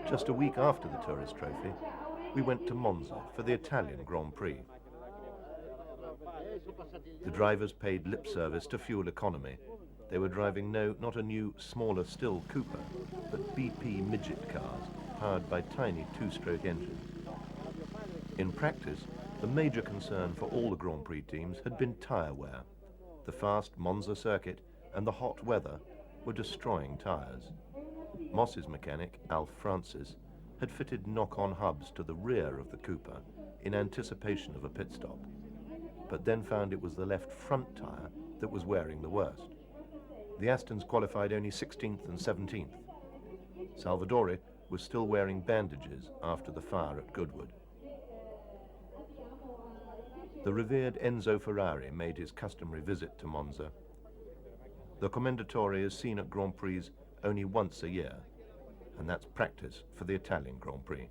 Just a week after the Tourist Trophy, we went to Monza for the Italian Grand Prix. The drivers paid lip service to fuel economy. They were driving not a new, smaller still Cooper, but BP midget cars powered by tiny two-stroke engines. In practice, the major concern for all the Grand Prix teams had been tyre wear. The fast Monza circuit and the hot weather were destroying tyres. Moss's mechanic, Alf Francis, had fitted knock-on hubs to the rear of the Cooper in anticipation of a pit stop, but then found it was the left front tyre that was wearing the worst. The Astons qualified only 16th and 17th. Salvadori was still wearing bandages after the fire at Goodwood. The revered Enzo Ferrari made his customary visit to Monza. The Commendatore is seen at Grand Prix only once a year, and that's practice for the Italian Grand Prix.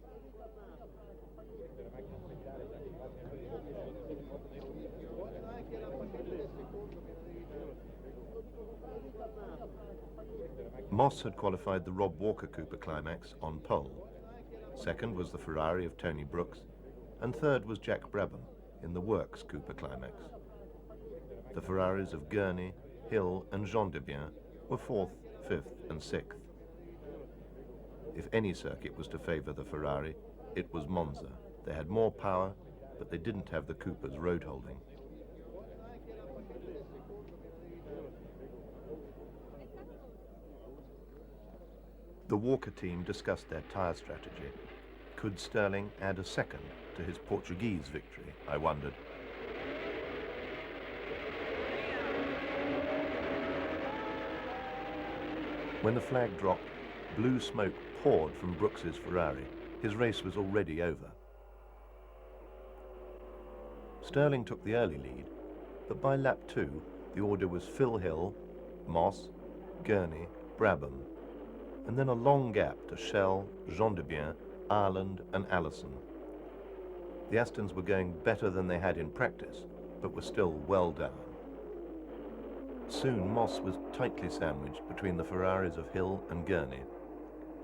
Moss had qualified the Rob Walker Cooper Climax on pole. Second was the Ferrari of Tony Brooks, and third was Jack Brabham in the Works Cooper Climax. The Ferraris of Gurney, Hill and Jean Debien were 4th, 5th and 6th. If any circuit was to favour the Ferrari, it was Monza. They had more power, but they didn't have the Cooper's road holding. The Walker team discussed their tyre strategy. Could Stirling add a second to his Portuguese victory, I wondered. When the flag dropped, blue smoke poured from Brooks's Ferrari. His race was already over. Stirling took the early lead, but by lap 2, the order was Phil Hill, Moss, Gurney, Brabham, and then a long gap to Schell, Jean Debien, Ireland and Allison. The Astons were going better than they had in practice, but were still well down. Soon Moss was tightly sandwiched between the Ferraris of Hill and Gurney.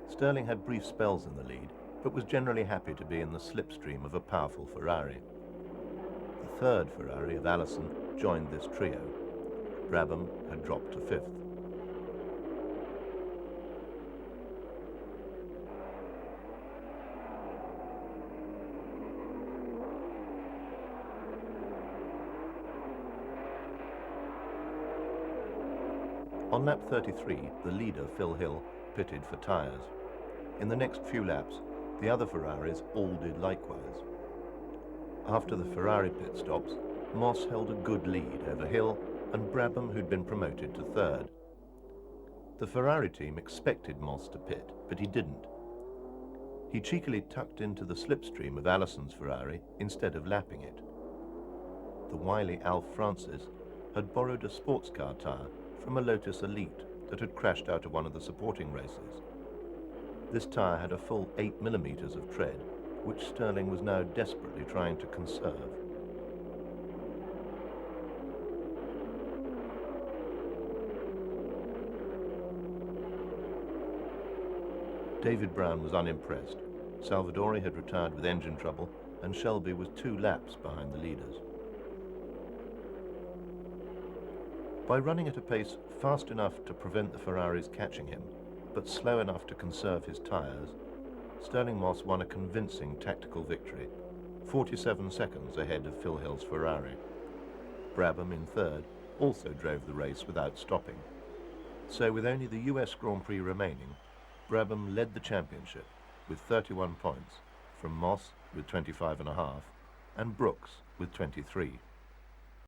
Stirling had brief spells in the lead, but was generally happy to be in the slipstream of a powerful Ferrari. The third Ferrari of Allison joined this trio. Brabham had dropped to 5th. On lap 33, the leader, Phil Hill, pitted for tyres. In the next few laps, the other Ferraris all did likewise. After the Ferrari pit stops, Moss held a good lead over Hill and Brabham, who'd been promoted to 3rd. The Ferrari team expected Moss to pit, but he didn't. He cheekily tucked into the slipstream of Allison's Ferrari instead of lapping it. The wily Alf Francis had borrowed a sports car tyre from a Lotus Elite that had crashed out of one of the supporting races. This tyre had a full 8 millimeters of tread, which Stirling was now desperately trying to conserve. David Brown was unimpressed. Salvadori had retired with engine trouble, and Shelby was 2 laps behind the leaders. By running at a pace fast enough to prevent the Ferraris catching him, but slow enough to conserve his tyres, Stirling Moss won a convincing tactical victory, 47 seconds ahead of Phil Hill's Ferrari. Brabham, in 3rd, also drove the race without stopping. So with only the US Grand Prix remaining, Brabham led the championship with 31 points, from Moss with 25.5 and Brooks with 23.